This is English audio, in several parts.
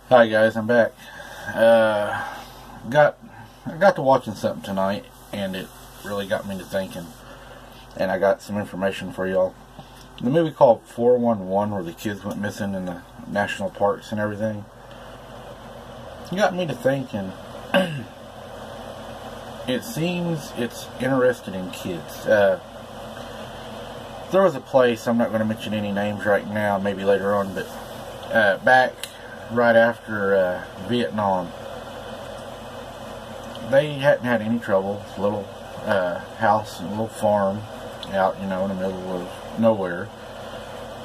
Hi guys, I'm back. I got to watching something tonight, and it really got me to thinking. And I got some information for y'all. The movie called 411, where the kids went missing in the national parks and everything, got me to thinking. It seems it's interested in kids. There was a place, I'm not going to mention any names right now, maybe later on, but back right after Vietnam, they hadn't had any trouble. A little house, a little farm out, in the middle of nowhere,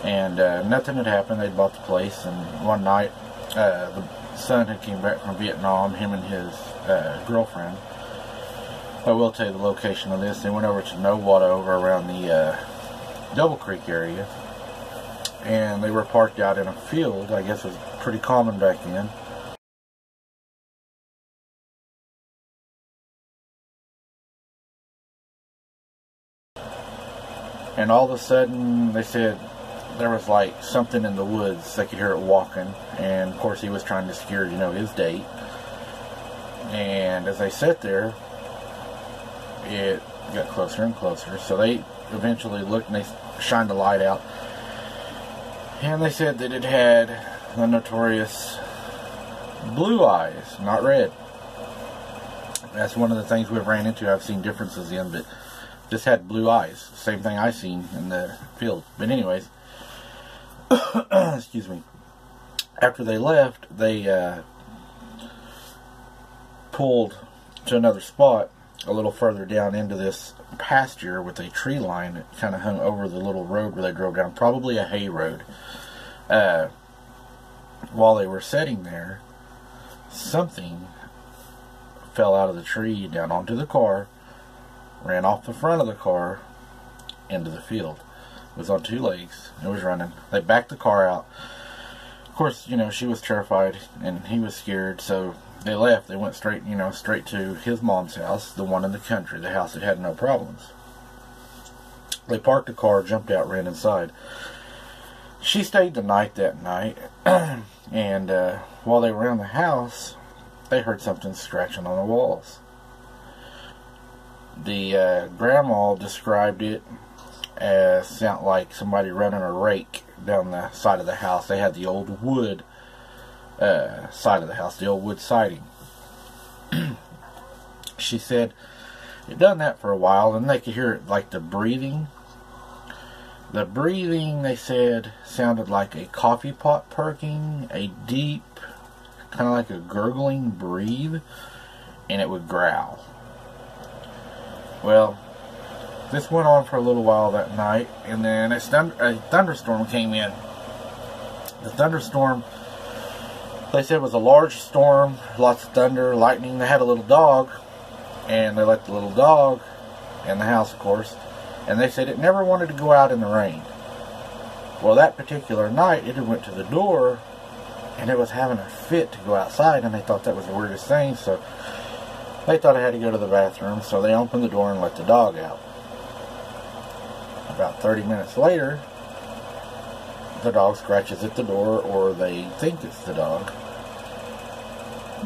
and nothing had happened. They'd bought the place, and one night the son had came back from Vietnam, him and his girlfriend. I will tell you the location of this. They went over to Nowata, over around the Double Creek area, and they were parked out in a field. I guess it was pretty common back then. And all of a sudden, they said there was like something in the woods. They could hear it walking, and of course he was trying to scare, his date. And as they sat there, it got closer and closer. So they eventually looked, and they shined a light out, and they said that it had the notorious blue eyes, not red. That's one of the things we've ran into. I've seen differences in, but this had blue eyes. Same thing I seen in the field. But anyways, excuse me. After they left, they pulled to another spot a little further down into this pasture with a tree line that kind of hung over the little road where they drove down, probably a hay road. While they were sitting there, something fell out of the tree down onto the car, ran off the front of the car into the field. It was on two legs. It was running. They backed the car out. Of course, she was terrified and he was scared, so they left. They went straight, straight to his mom's house, the one in the country, the house that had no problems. They parked the car, jumped out, ran inside. She stayed the night that night, and while they were in the house, they heard something scratching on the walls. The grandma described it as sound like somebody running a rake down the side of the house. They had the old wood side of the house, the old wood siding. She said it done that for a while, and they could hear it, like the breathing. The breathing, they said, sounded like a coffee pot perking, a deep, kind of like a gurgling breathe, and it would growl. Well, this went on for a little while that night, and then a thunderstorm came in. The thunderstorm, they said, was a large storm, lots of thunder, lightning. They had a little dog, and they let the little dog in the house, of course, and they said it never wanted to go out in the rain. Well, that particular night, it went to the door, and it was having a fit to go outside, and they thought that was the weirdest thing, so they thought it had to go to the bathroom, so they opened the door and let the dog out. About 30 minutes later, the dog scratches at the door, or they think it's the dog.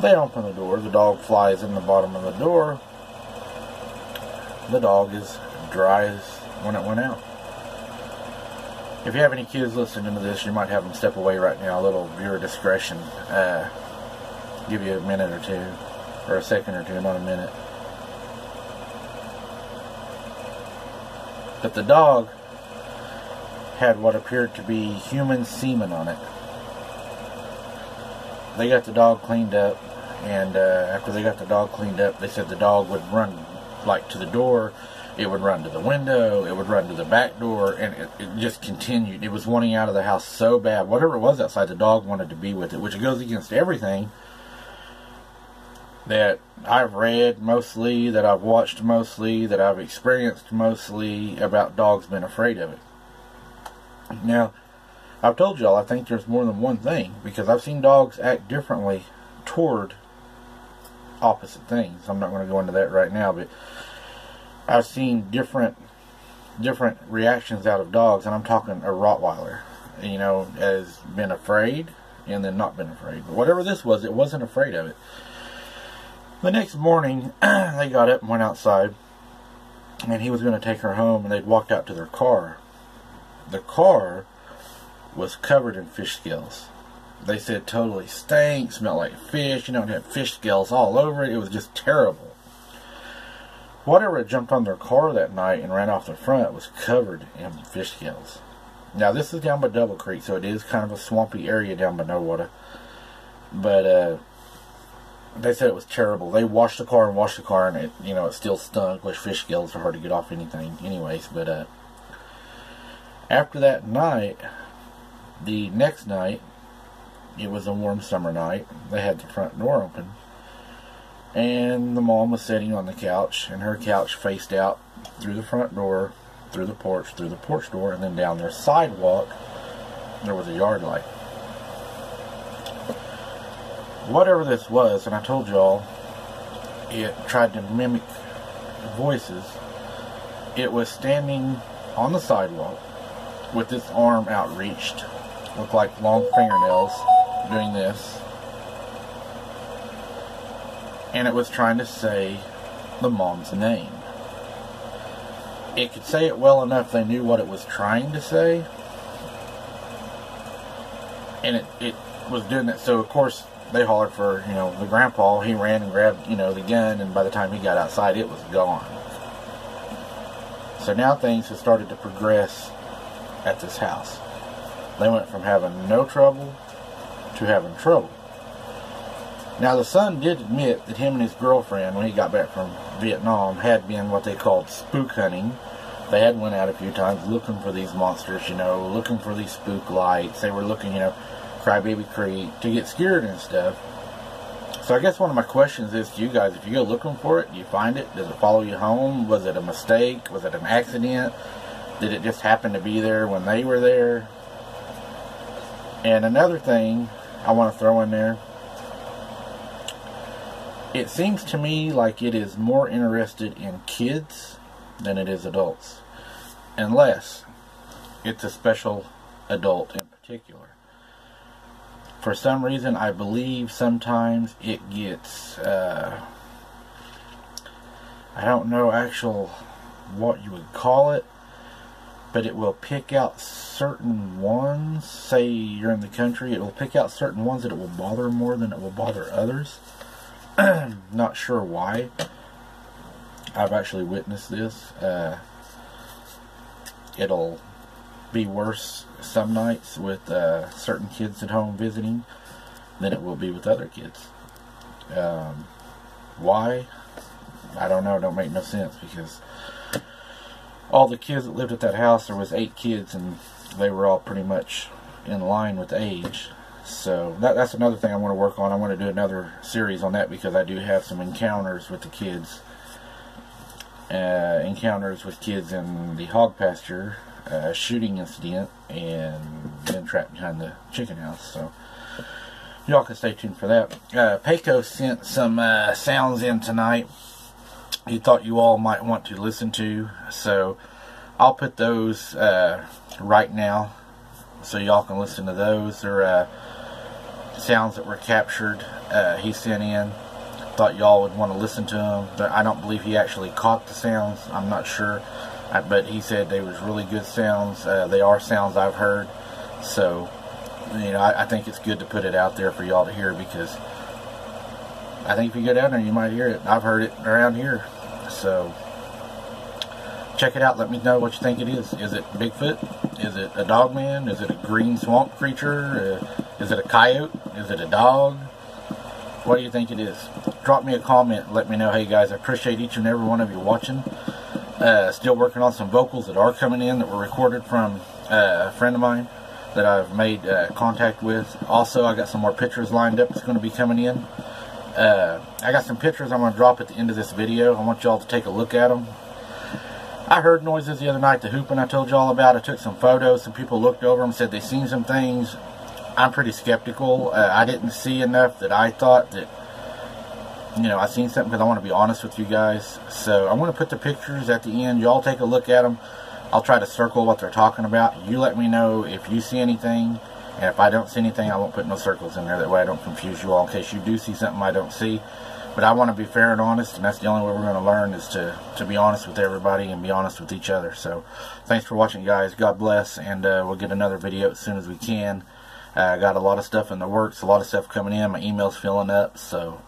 They open the door, the dog flies in the bottom of the door. The dog is dry as when it went out. If you have any kids listening to this, you might have them step away right now. A little viewer discretion. Give you a minute or two, or a second or two, not a minute. But the dog had what appeared to be human semen on it. They got the dog cleaned up, and after they got the dog cleaned up, they said the dog would run like to the door, it would run to the window, it would run to the back door, and it just continued. It was wanting out of the house so bad. Whatever it was outside, the dog wanted to be with it, which goes against everything that I've read mostly, that I've watched mostly, that I've experienced mostly about dogs being afraid of it. Now, I've told y'all I think there's more than one thing, because I've seen dogs act differently toward opposite things. I'm not going to go into that right now, but I've seen different reactions out of dogs, and I'm talking a Rottweiler, has been afraid, and then not been afraid. But whatever this was, it wasn't afraid of it. The next morning, they got up and went outside, and he was going to take her home, and they'd walked out to their car. The car was covered in fish scales. They said totally stank, smelled like fish, it had fish scales all over it. It was just terrible. Whatever had jumped on their car that night and ran off the front was covered in fish scales. Now, this is down by Double Creek, so it is kind of a swampy area down by No Water. But, they said it was terrible. They washed the car, and it, it still stunk, which fish scales are hard to get off anything anyways. But, after that night, the next night, it was a warm summer night. They had the front door open. And the mom was sitting on the couch, and her couch faced out through the front door, through the porch door, and then down their sidewalk, there was a yard light. Whatever this was, and I told y'all, it tried to mimic voices. It was standing on the sidewalk with its arm outreached, looked like long fingernails, doing this. And it was trying to say the mom's name. It could say it well enough they knew what it was trying to say. And it was doing that. So, of course, they hollered for, the grandpa. He ran and grabbed, the gun. And by the time he got outside, it was gone. So now things have started to progress at this house. They went from having no trouble to having trouble. Now, the son did admit that him and his girlfriend, when he got back from Vietnam, had been what they called spook hunting. They had went out a few times looking for these monsters, looking for these spook lights. They were looking, Crybaby Creek, to get scared and stuff. So I guess one of my questions is to you guys, if you go looking for it, do you find it? Does it follow you home? Was it a mistake? Was it an accident? Did it just happen to be there when they were there? And another thing I want to throw in there, it seems to me like it is more interested in kids than it is adults. Unless it's a special adult in particular. For some reason, I believe sometimes it gets, I don't know what you would call it, but it will pick out certain ones. Say you're in the country, it will pick out certain ones that it will bother more than it will bother others. Not sure why. I've actually witnessed this. It'll be worse some nights with certain kids at home visiting than it will be with other kids. Why? I don't know. It don't make no sense, because all the kids that lived at that house, there was 8 kids, and they were all pretty much in line with age. So that's another thing I want to work on. I want to do another series on that, because I do have some encounters with the kids. Encounters with kids in the hog pasture, shooting incident, and then trapped behind the chicken house. So y'all can stay tuned for that. Payco sent some sounds in tonight he thought you all might want to listen to. So I'll put those right now so y'all can listen to those. They're sounds that were captured he sent in. Thought y'all would want to listen to them. But I don't believe he actually caught the sounds. I'm not sure. But he said they was really good sounds. They are sounds I've heard. So, I think it's good to put it out there for y'all to hear, because I think if you go down there, you might hear it. I've heard it around here. So, check it out. Let me know what you think it is. Is it Bigfoot? Is it a dogman? Is it a green swamp creature? Is it a coyote? Is it a dog? What do you think it is? Drop me a comment. Let me know. Hey guys, I appreciate each and every one of you watching. Still working on some vocals that are coming in that were recorded from a friend of mine that I've made contact with. Also, I got some more pictures lined up that's going to be coming in. I got some pictures I'm going to drop at the end of this video. I want y'all to take a look at them. I heard noises the other night, the hooping I told y'all about. I took some photos. Some people looked over them, said they seen some things. I'm pretty skeptical. I didn't see enough that I thought that, I seen something, because I want to be honest with you guys. So I'm going to put the pictures at the end. Y'all take a look at them. I'll try to circle what they're talking about. You let me know if you see anything. And if I don't see anything, I won't put no circles in there. That way I don't confuse you all in case you do see something I don't see. But I want to be fair and honest, and that's the only way we're going to learn, is to be honest with everybody and be honest with each other. So thanks for watching, guys. God bless, and we'll get another video as soon as we can. I got a lot of stuff in the works, a lot of stuff coming in. My email's filling up, so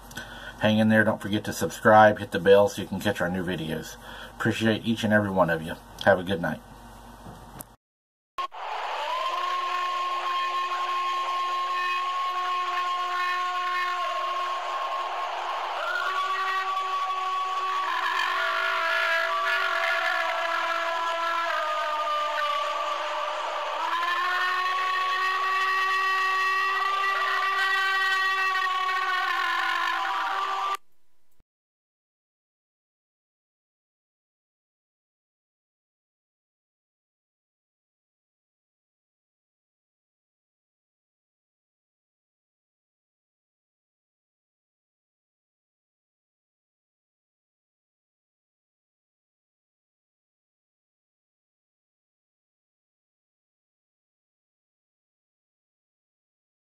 hang in there. Don't forget to subscribe, hit the bell so you can catch our new videos. Appreciate each and every one of you. Have a good night.